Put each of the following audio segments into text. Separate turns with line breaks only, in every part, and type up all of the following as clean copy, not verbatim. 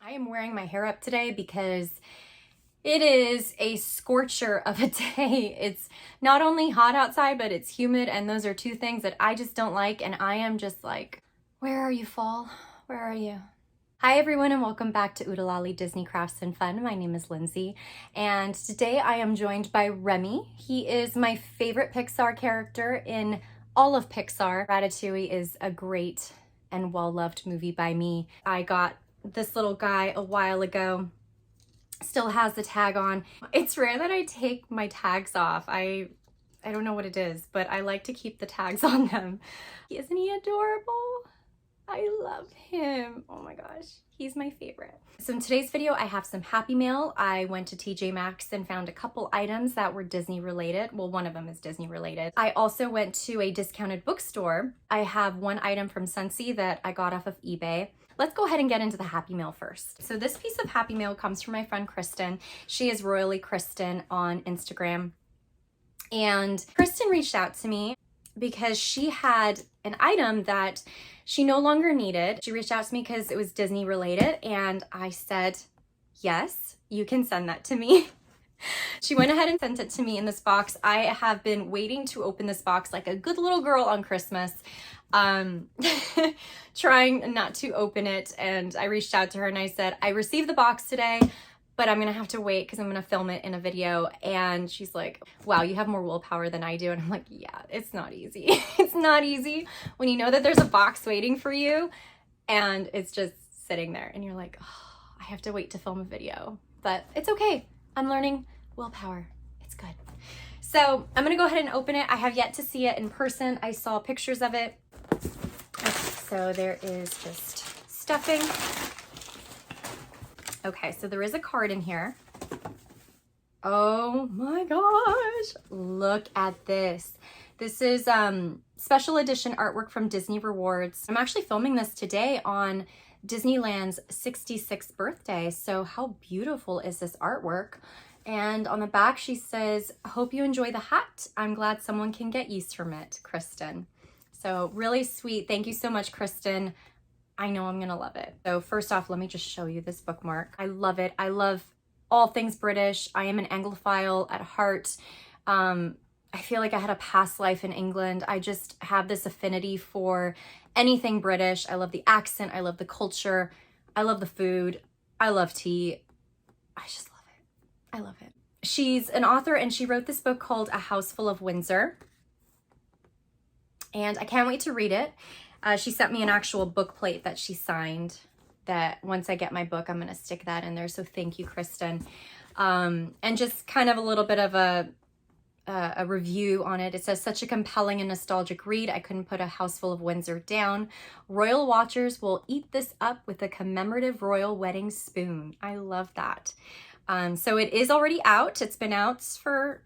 I am wearing my hair up today because it is a scorcher of a day. It's not only hot outside, but it's humid, and those are two things that I just don't like, and I am just like, where are you, fall? Where are you? Hi everyone, and welcome back to Oodalali Disney Crafts and Fun. My name is Lindsay, and today I am joined by Remy. He is my favorite Pixar character in all of Pixar. Ratatouille is a great and well-loved movie by me. I got this little guy a while ago, still has the tag on. It's rare that I take my tags off. I don't know what it is, but I like to keep the tags on them. Isn't he adorable? I love him. Oh my gosh, he's my favorite. So in today's video, I have some happy mail. I went to TJ Maxx and found a couple items that were Disney related. Well, one of them is Disney related. I also went to a discounted bookstore. I have one item from Scentsy that I got off of eBay. Let's go ahead and get into the happy mail first. So this piece of happy mail comes from my friend Kristen. She is Royally Kristen on Instagram. And Kristen reached out to me because she had an item that she no longer needed. She reached out to me because it was Disney related, and I said, yes, you can send that to me. She went ahead and sent it to me in this box. I have been waiting to open this box like a good little girl on Christmas, trying not to open it. And I reached out to her and I said, I received the box today, but I'm gonna have to wait because I'm gonna film it in a video. And she's like, wow, you have more willpower than I do. And I'm like, yeah, it's not easy. It's not easy when you know that there's a box waiting for you and it's just sitting there and you're like, oh, I have to wait to film a video, but it's okay. I'm learning willpower. It's good. So I'm gonna go ahead and open it. I have yet to see it in person. I saw pictures of it. Okay, so there is just stuffing. Okay, so there is a card in here. Oh my gosh, look at this. This is special edition artwork from Disney Rewards. I'm actually filming this today on Disneyland's 66th birthday. So how beautiful is this artwork? And on the back, she says, hope you enjoy the hat. I'm glad someone can get use from it, Kristen. So really sweet. Thank you so much, Kristen. I know I'm gonna love it. So first off, let me just show you this bookmark. I love it. I love all things British. I am an Anglophile at heart. I feel like I had a past life in England. I just have this affinity for anything British. I love the accent. I love the culture. I love the food. I love tea. I just love it. I love it. She's an author and she wrote this book called A House Full of Windsor. And I can't wait to read it. She sent me an actual book plate that she signed that once I get my book, I'm going to stick that in there. So thank you, Kristen. And just kind of a little bit of a review on it. It says, such a compelling and nostalgic read. I couldn't put A House Full of Windsor down. Royal watchers will eat this up with a commemorative royal wedding spoon. I love that. So it is already out. It's been out for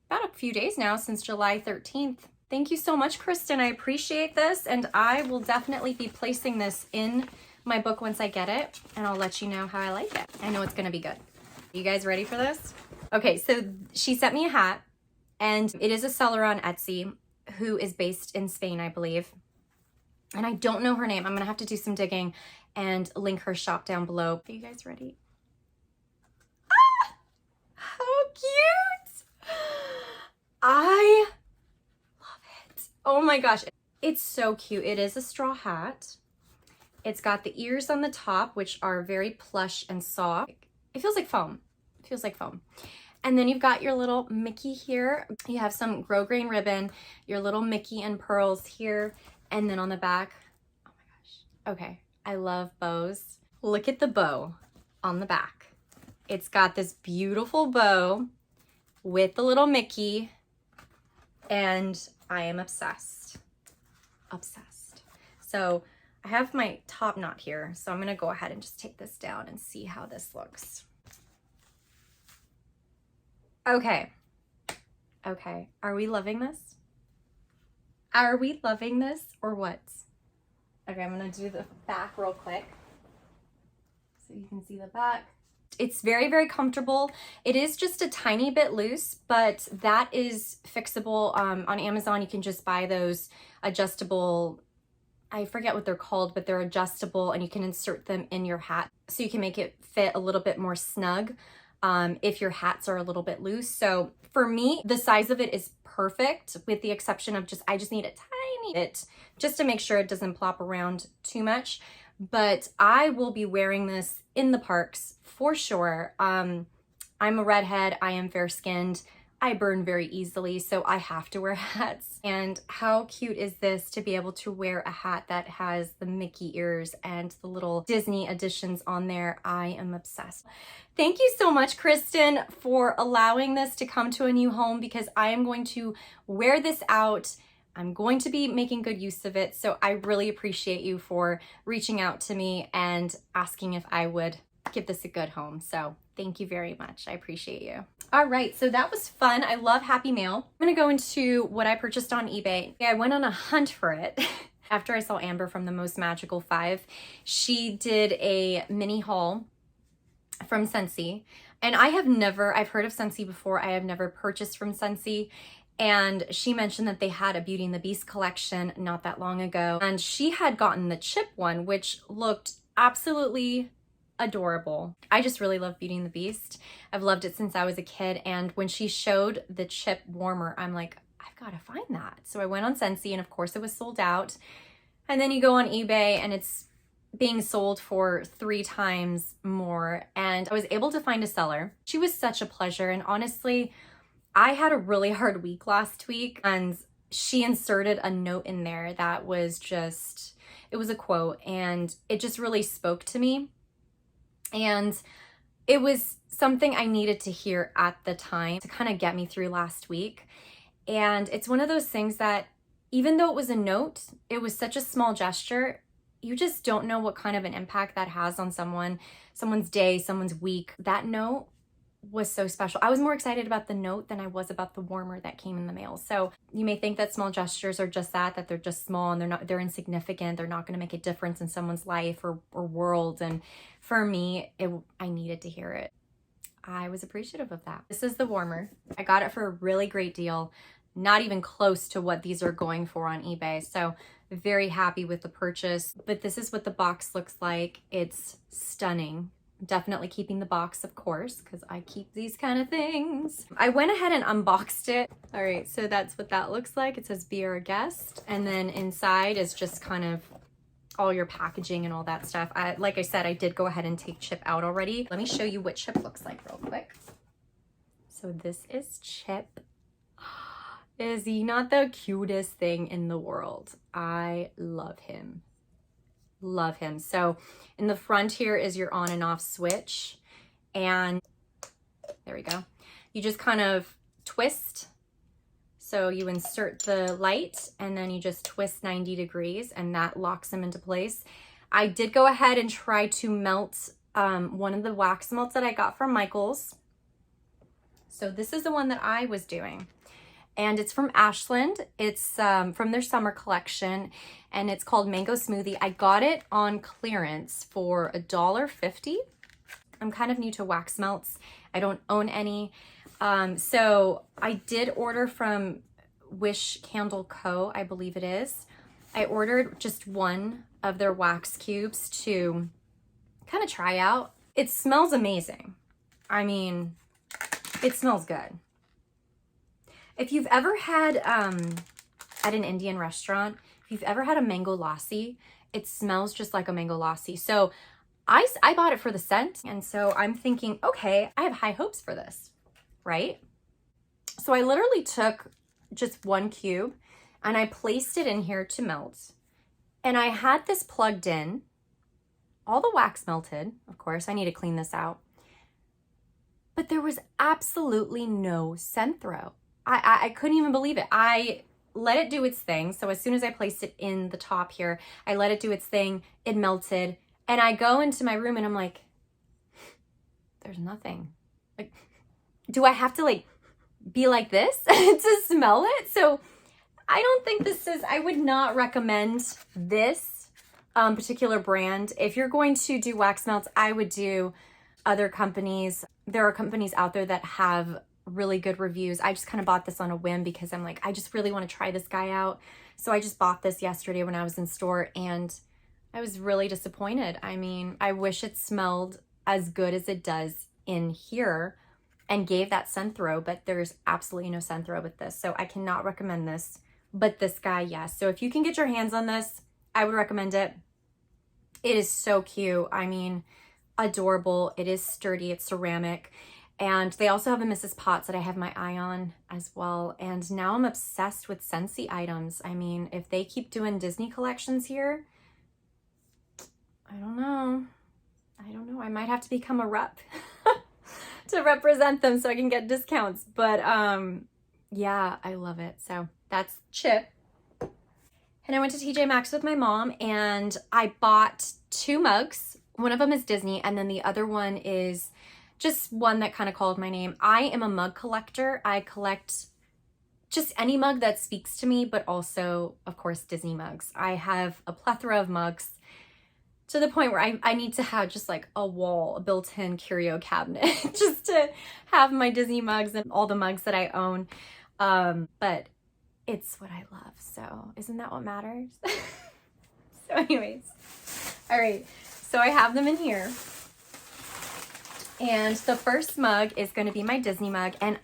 about a few days now, since July 13th. Thank you so much, Kristen. I appreciate this, and I will definitely be placing this in my book once I get it, and I'll let you know how I like it. I know it's gonna be good. You guys ready for this? Okay, so she sent me a hat, and it is a seller on Etsy who is based in Spain, I believe. And I don't know her name. I'm gonna have to do some digging and link her shop down below. Are you guys ready? Ah! How cute! I love it. Oh my gosh, it's so cute. It is a straw hat. It's got the ears on the top, which are very plush and soft. It feels like foam. It feels like foam. And then you've got your little Mickey here. You have some grosgrain ribbon, your little Mickey and pearls here. And then on the back, oh my gosh. Okay, I love bows. Look at the bow on the back. It's got this beautiful bow with the little Mickey, and I am obsessed. Obsessed. So I have my top knot here, so I'm gonna go ahead and just take this down and see how this looks. Okay. Okay, are we loving this? Are we loving this or what? Okay, I'm gonna do the back real quick so you can see the back. It's very, very comfortable. It is just a tiny bit loose, but that is fixable. On Amazon, you can just buy those adjustable I forget what they're called, but they're adjustable and you can insert them in your hat. So you can make it fit a little bit more snug if your hats are a little bit loose. So for me, the size of it is perfect with the exception of I just need a tiny bit just to make sure it doesn't plop around too much. But I will be wearing this in the parks for sure. I'm a redhead, I am fair skinned. I burn very easily, so I have to wear hats. And how cute is this to be able to wear a hat that has the Mickey ears and the little Disney additions on there? I am obsessed. Thank you so much, Kristen, for allowing this to come to a new home, because I am going to wear this out. I'm going to be making good use of it. So I really appreciate you for reaching out to me and asking if I would give this a good home. So thank you very much. I appreciate you. All right, so that was fun. I love Happy Mail. I'm gonna go into what I purchased on eBay. I went on a hunt for it. After I saw Amber from the Most Magical 5, she did a mini haul from Scentsy. And I've heard of Scentsy before. I have never purchased from Scentsy. And she mentioned that they had a Beauty and the Beast collection not that long ago. And she had gotten the chip one, which looked absolutely adorable. I just really love Beauty and the Beast. I've loved it since I was a kid. And when she showed the chip warmer, I'm like, I've got to find that. So I went on Scentsy and of course it was sold out. And then you go on eBay and it's being sold for 3 times more. And I was able to find a seller. She was such a pleasure. And honestly, I had a really hard week last week and she inserted a note in there that was it was a quote and it just really spoke to me. And it was something I needed to hear at the time to kind of get me through last week. And it's one of those things that even though it was a note, it was such a small gesture. You just don't know what kind of an impact that has on someone's day, someone's week. That note was so special. I was more excited about the note than I was about the warmer that came in the mail. So you may think that small gestures are just that they're just small and they're insignificant. They're not going to make a difference in someone's life or world. And for me, I needed to hear it. I was appreciative of that. This is the warmer. I got it for a really great deal, not even close to what these are going for on eBay. So very happy with the purchase, but this is what the box looks like. It's stunning. Definitely keeping the box, of course, because I keep these kind of things. I went ahead and unboxed it. All right, so that's what that looks like. It says be our guest. And then inside is just kind of all your packaging and all that stuff. Like I said, I did go ahead and take Chip out already. Let me show you what Chip looks like real quick. So this is Chip. Is he not the cutest thing in the world? I love him. Love him. So in the front here is your on and off switch. And there we go. You just kind of twist. So you insert the light and then you just twist 90 degrees and that locks them into place. I did go ahead and try to melt one of the wax melts that I got from Michael's. So this is the one that I was doing. And it's from Ashland. It's from their summer collection and it's called Mango Smoothie. I got it on clearance for $1.50. I'm kind of new to wax melts. I don't own any. So I did order from Wish Candle Co., I believe it is. I ordered just one of their wax cubes to kind of try out. It smells amazing. I mean, it smells good. If you've ever had, at an Indian restaurant, if you've ever had a mango lassi, it smells just like a mango lassi. So I bought it for the scent. And so I'm thinking, okay, I have high hopes for this, right? So I literally took just one cube and I placed it in here to melt. And I had this plugged in. All the wax melted. Of course, I need to clean this out. But there was absolutely no scent throw. I couldn't even believe it. I let it do its thing. So as soon as I placed it in the top here, I let it do its thing. It melted. And I go into my room and I'm like, there's nothing. Like, do I have to like be like this to smell it? So I don't think I would not recommend this particular brand. If you're going to do wax melts, I would do other companies. There are companies out there that have really good reviews. I just kind of bought this on a whim because I'm like, I just really want to try this guy out. So I just bought this yesterday when I was in store, and I was really disappointed. I mean, I wish it smelled as good as it does in here and gave that scent throw, but there's absolutely no scent throw with this. So I cannot recommend this, but this guy, yes. So if you can get your hands on this, I would recommend it. It is so cute. I mean, adorable. It is sturdy. It's ceramic. And they also have a Mrs. Potts that I have my eye on as well. And now I'm obsessed with Scentsy items. I mean, if they keep doing Disney collections here, I don't know. I might have to become a rep to represent them so I can get discounts. But yeah, I love it. So that's Chip. And I went to TJ Maxx with my mom, and I bought 2 mugs. One of them is Disney, and then the other one is just one that kind of called my name. I am a mug collector. I collect just any mug that speaks to me, but also, of course, Disney mugs. I have a plethora of mugs to the point where I need to have just like a wall, a built-in curio cabinet just to have my Disney mugs and all the mugs that I own. But it's what I love. So isn't that what matters? So anyways, all right. So I have them in here. And the first mug is going to be my Disney mug. And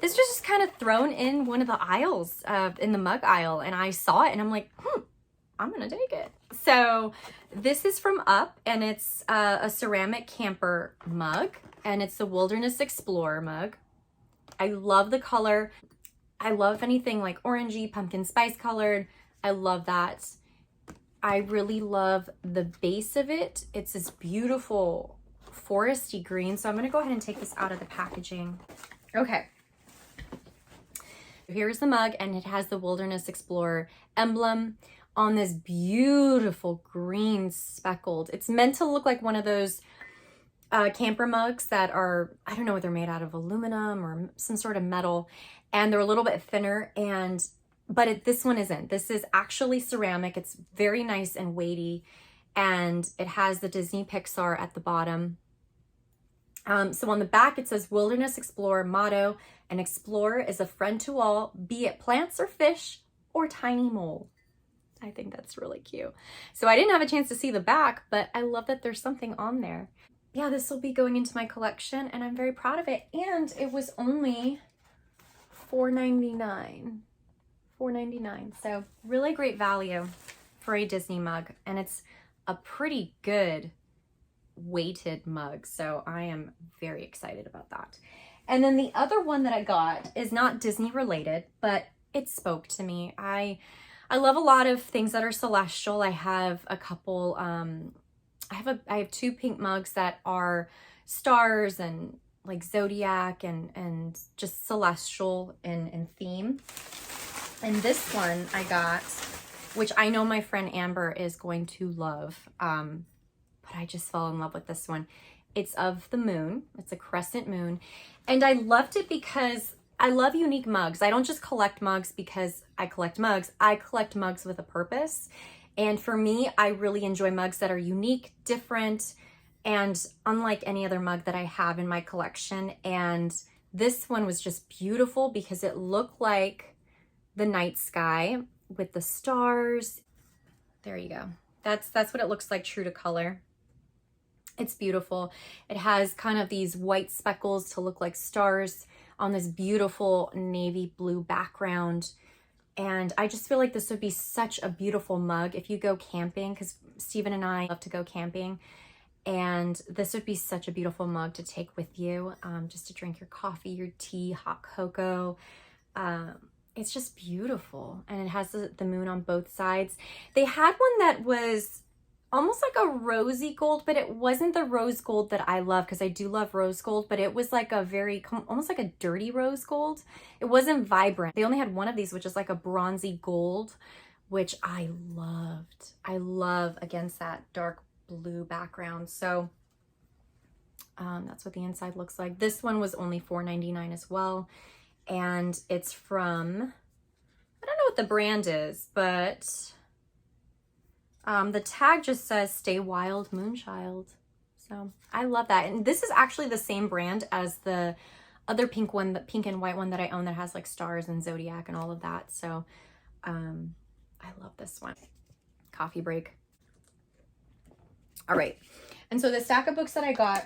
this was just kind of thrown in one of the aisles, in the mug aisle. And I saw it and I'm like, I'm going to take it. So this is from Up, and it's a ceramic camper mug, and it's the Wilderness Explorer mug. I love the color. I love anything like orangey, pumpkin spice colored. I love that. I really love the base of it. It's this beautiful foresty green. So I'm going to go ahead and take this out of the packaging. Okay. Here's the mug, and it has the Wilderness Explorer emblem on this beautiful green speckled. It's meant to look like one of those camper mugs that are, I don't know what they're made out of, aluminum or some sort of metal, and they're a little bit thinner, but this one isn't. This is actually ceramic. It's very nice and weighty, and it has the Disney Pixar at the bottom. So on the back, it says Wilderness Explorer motto, an explorer is a friend to all, be it plants or fish or tiny mole. I think that's really cute. So I didn't have a chance to see the back, but I love that there's something on there. Yeah, this will be going into my collection, and I'm very proud of it. And it was only $4.99. $4.99. So really great value for a Disney mug. And it's a pretty good weighted mug. So I am very excited about that. And then the other one that I got is not Disney related, but it spoke to me. I love a lot of things that are celestial. I have a couple, I have 2 pink mugs that are stars and like zodiac and just celestial in theme. And this one I got, which I know my friend Amber is going to love, but I just fell in love with this one. It's of the moon. It's a crescent moon. And I loved it because I love unique mugs. I don't just collect mugs because I collect mugs. I collect mugs with a purpose. And for me, I really enjoy mugs that are unique, different, and unlike any other mug that I have in my collection. And this one was just beautiful because it looked like the night sky with the stars. There you go. That's what it looks like true to color. It's beautiful. It has kind of these white speckles to look like stars on this beautiful navy blue background. And I just feel like this would be such a beautiful mug if you go camping, because Steven and I love to go camping. And this would be such a beautiful mug to take with you, just to drink your coffee, your tea, hot cocoa. It's just beautiful. And it has the moon on both sides. They had one that was almost like a rosy gold, but it wasn't the rose gold that I love, because I do love rose gold, but it was like a very, almost like a dirty rose gold. It wasn't vibrant. They only had one of these, which is like a bronzy gold, which I loved. I love against that dark blue background. So that's what the inside looks like. This one was only $4.99 as well. And it's from, I don't know what the brand is, but the tag just says Stay Wild Moonchild. So I love that. And this is actually the same brand as the other pink one, the pink and white one that I own that has like stars and zodiac and all of that. So I love this one. Coffee break. All right. And so the stack of books that I got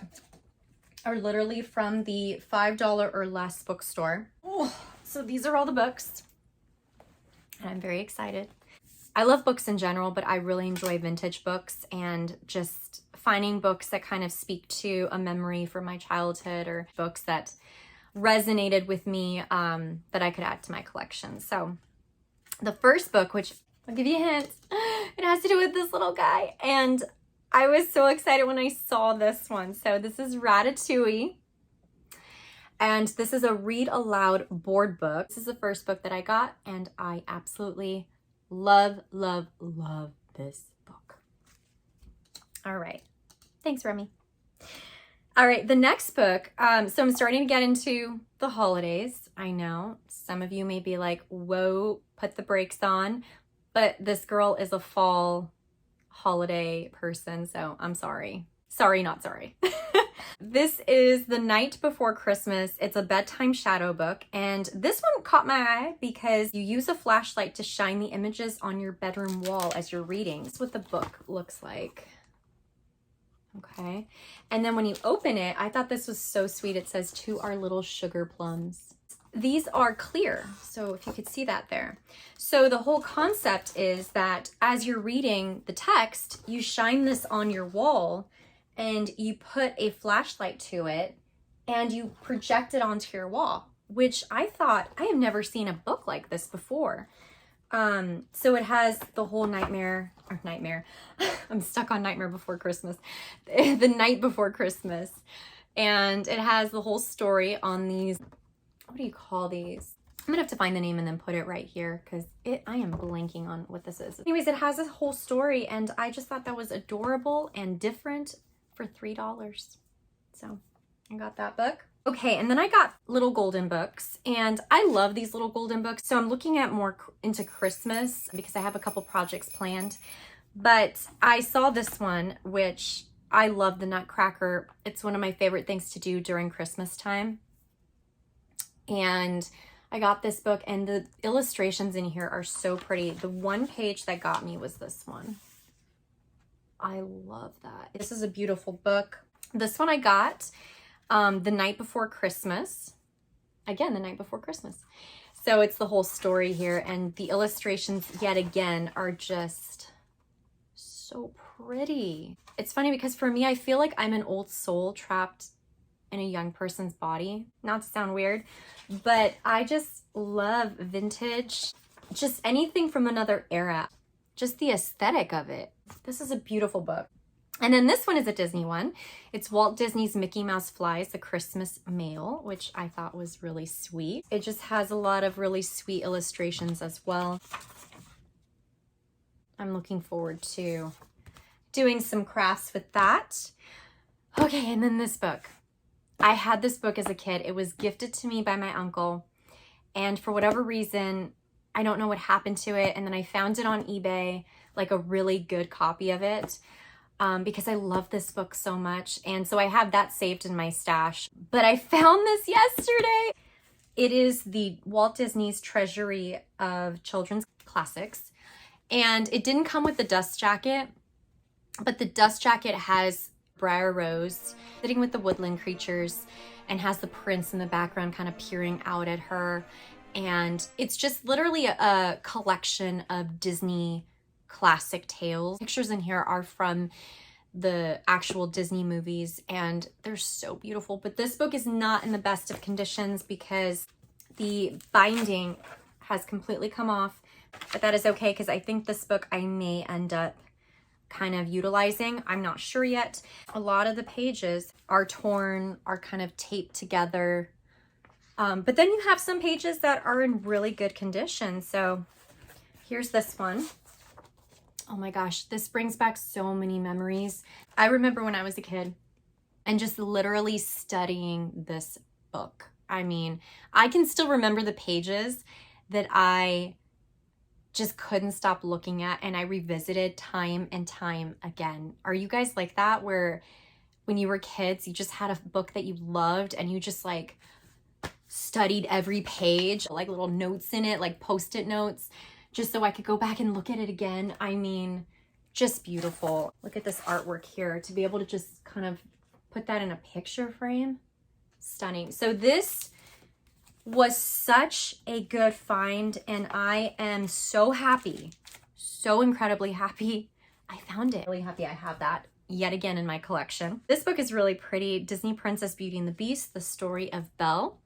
are literally from the $5 or less bookstore. Oh, so these are all the books. And I'm very excited. I love books in general, but I really enjoy vintage books and just finding books that kind of speak to a memory from my childhood or books that resonated with me that I could add to my collection. So the first book, which I'll give you a hint, it has to do with this little guy. And I was so excited when I saw this one. So this is Ratatouille. And this is a read aloud board book. This is the first book that I got, and I absolutely love, love, love this book. All right. Thanks, Remy. All right, the next book. So I'm starting to get into the holidays. I know some of you may be like, whoa, put the brakes on. But this girl is a fall holiday person, so I'm sorry. Sorry, not sorry. This is The Night Before Christmas. It's a bedtime shadow book, and this one caught my eye because you use a flashlight to shine the images on your bedroom wall as you're reading. That's what the book looks like. Okay, and then when you open it, I thought this was so sweet. It says, "To our little sugar plums." These are clear, so if you could see that there. So the whole concept is that as you're reading the text, you shine this on your wall and you put a flashlight to it and you project it onto your wall, which I thought, I have never seen a book like this before. So it has the whole nightmare. I'm stuck on Nightmare Before Christmas. The Night Before Christmas. And it has the whole story on these, what do you call these? I'm gonna have to find the name and then put it right here because I am blanking on what this is. Anyways, it has a whole story and I just thought that was adorable and different for $3. So I got that book. Okay, and then I got little golden books, and I love these little golden books. So I'm looking at more into Christmas because I have a couple projects planned. But I saw this one, which I love, the Nutcracker. It's one of my favorite things to do during Christmas time. And I got this book, and the illustrations in here are so pretty. The one page that got me was this one. I love that. This is a beautiful book. This one I got The Night Before Christmas. Again, The Night Before Christmas. So it's the whole story here, and the illustrations yet again are just so pretty. It's funny because for me, I feel like I'm an old soul trapped in a young person's body. Not to sound weird, but I just love vintage, just anything from another era, just the aesthetic of it. This is a beautiful book. And then this one is a Disney one. It's Walt Disney's Mickey Mouse Flies, The Christmas Mail, which I thought was really sweet. It just has a lot of really sweet illustrations as well. I'm looking forward to doing some crafts with that. Okay, and then this book. I had this book as a kid. It was gifted to me by my uncle. And for whatever reason, I don't know what happened to it. And then I found it on eBay, like a really good copy of it. Because I love this book so much. And so I have that saved in my stash. But I found this yesterday. It is the Walt Disney's Treasury of Children's Classics. And it didn't come with the dust jacket, but the dust jacket has Briar Rose sitting with the woodland creatures and has the prince in the background kind of peering out at her. And it's just literally a collection of Disney classic tales. Pictures in here are from the actual Disney movies and they're so beautiful. But this book is not in the best of conditions because the binding has completely come off, but that is okay because I think this book I may end up kind of utilizing. I'm not sure yet. A lot of the pages are torn, are kind of taped together. But then you have some pages that are in really good condition. So here's this one. Oh my gosh, this brings back so many memories. I remember when I was a kid and just literally studying this book. I mean, I can still remember the pages that I just couldn't stop looking at and I revisited time and time again. Are you guys like that, where when you were kids, you just had a book that you loved and you just like studied every page, like little notes in it, like post-it notes? just so I could go back and look at it again. I mean, just beautiful. Look at this artwork here. To be able to just kind of put that in a picture frame, stunning. So this was such a good find, and I am so happy, so incredibly happy I found it. Really happy I have that yet again in my collection. This book is really pretty. Disney Princess Beauty and the Beast, The Story of Belle.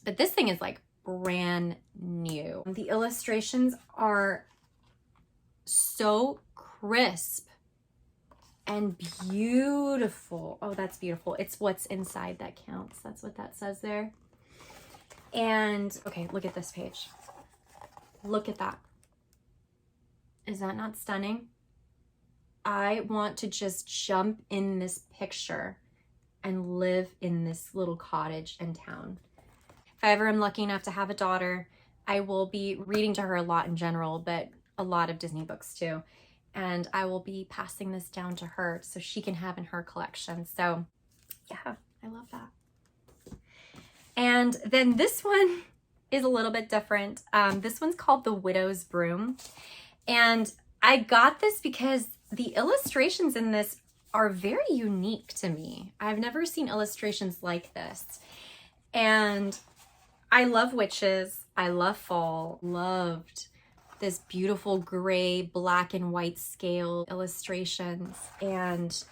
But this thing is like brand new. The illustrations are so crisp and beautiful. Oh, that's beautiful. It's what's inside that counts. That's what that says there. And okay, look at this page. Look at that. Is that not stunning? I want to just jump in this picture and live in this little cottage in town. If I ever am lucky enough to have a daughter, I will be reading to her a lot in general, but a lot of Disney books too. And I will be passing this down to her so she can have in her collection. So yeah, I love that. And then this one is a little bit different. This one's called The Widow's Broom. And I got this because the illustrations in this are very unique to me. I've never seen illustrations like this. And I love witches. I love fall. Loved this beautiful gray, black and white scale illustrations. And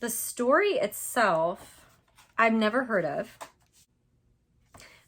the story itself, I've never heard of.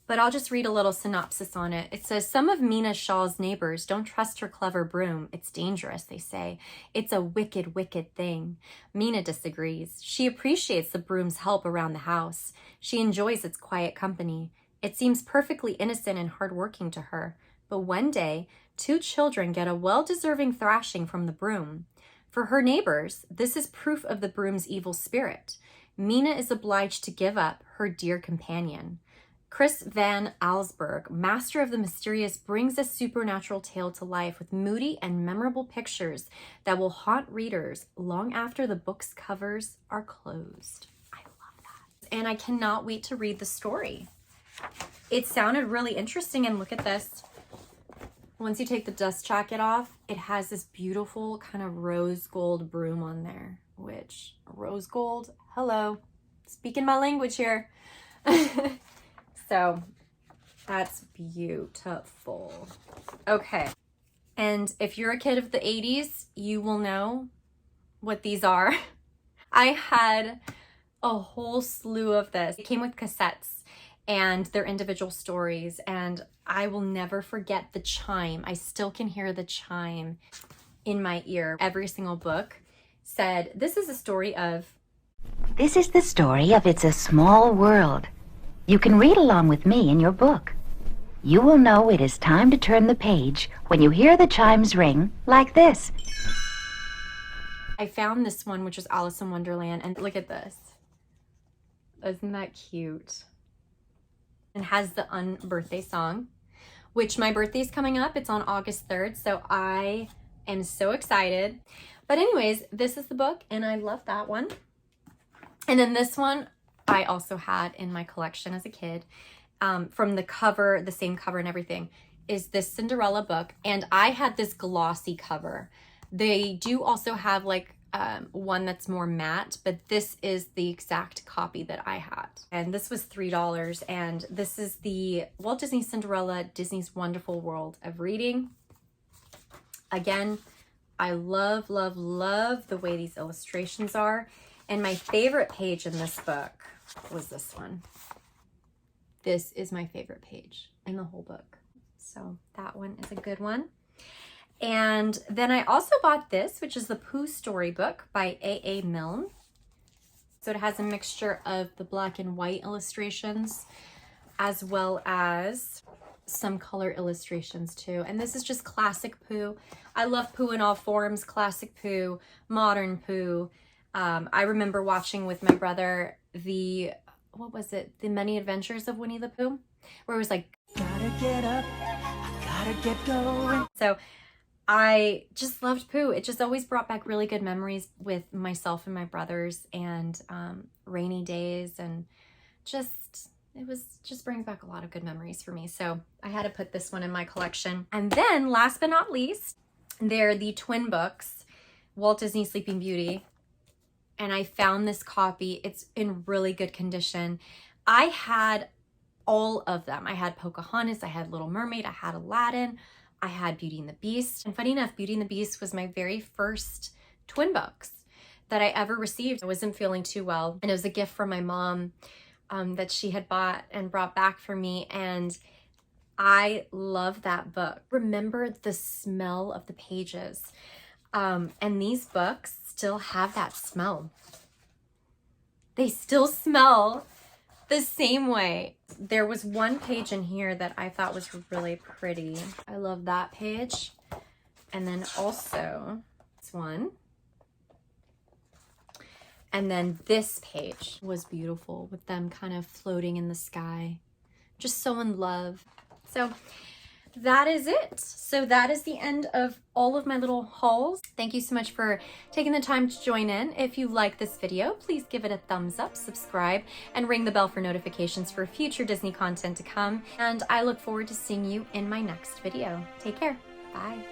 But I'll just read a little synopsis on it. It says, some of Mina Shaw's neighbors don't trust her clever broom. It's dangerous, they say. It's a wicked, wicked thing. Mina disagrees. She appreciates the broom's help around the house. She enjoys its quiet company. It seems perfectly innocent and hardworking to her. But one day, 2 children get a well-deserving thrashing from the broom. For her neighbors, this is proof of the broom's evil spirit. Mina is obliged to give up her dear companion. Chris Van Allsburg, master of the mysterious, brings a supernatural tale to life with moody and memorable pictures that will haunt readers long after the book's covers are closed. I love that. And I cannot wait to read the story. It sounded really interesting, and look at this. Once you take the dust jacket off, it has this beautiful kind of rose gold broom on there, which rose gold, hello, speaking my language here. So that's beautiful. Okay. And if you're a kid of the 80s, you will know what these are. I had a whole slew of this. It came with cassettes and their individual stories, and I will never forget the chime. I still can hear the chime in my ear. Every single book said, this is a story of...
This is the story of It's a Small World. You can read along with me in your book. You will know it is time to turn the page when you hear the chimes ring like this.
I found this one, which was Alice in Wonderland, and look at this. Isn't that cute? It has the birthday song, which my birthday's coming up. It's on August 3rd, so I am so excited. But anyways, this is the book, and I love that one. And then this one, I also had in my collection as a kid, from the cover, the same cover and everything, is this Cinderella book. And I had this glossy cover. They do also have like one that's more matte, but this is the exact copy that I had. And this was $3. And this is the Walt Disney Cinderella, Disney's Wonderful World of Reading. Again, I love, love, love the way these illustrations are. And my favorite page in this book was this one. This is my favorite page in the whole book. So that one is a good one. And then I also bought this, which is the Pooh Storybook by A.A. Milne. So it has a mixture of the black and white illustrations as well as some color illustrations too. And this is just classic Pooh. I love Pooh in all forms, classic Pooh, modern Pooh. I remember watching with my brother what was it? The Many Adventures of Winnie the Pooh, where it was like, gotta get up, I gotta get going. So I just loved Pooh. It just always brought back really good memories with myself and my brothers, and rainy days, and just, it was just brings back a lot of good memories for me. So I had to put this one in my collection. And then last but not least, they're the twin books, Walt Disney Sleeping Beauty. And I found this copy. It's in really good condition. I had all of them. I had Pocahontas, I had Little Mermaid, I had Aladdin, I had Beauty and the Beast. And funny enough, Beauty and the Beast was my very first twin books that I ever received. I wasn't feeling too well, and it was a gift from my mom that she had bought and brought back for me, and I love that book. Remember the smell of the pages, and these books still have that smell. They still smell the same way. There was one page in here that I thought was really pretty. I love that page. And then also this one. And then this page was beautiful with them kind of floating in the sky. Just so in love. So that is it. So that is the end of all of my little hauls. Thank you so much for taking the time to join in. If you like this video, please give it a thumbs up, subscribe, and ring the bell for notifications for future Disney content to come. And I look forward to seeing you in my next video. Take care. Bye.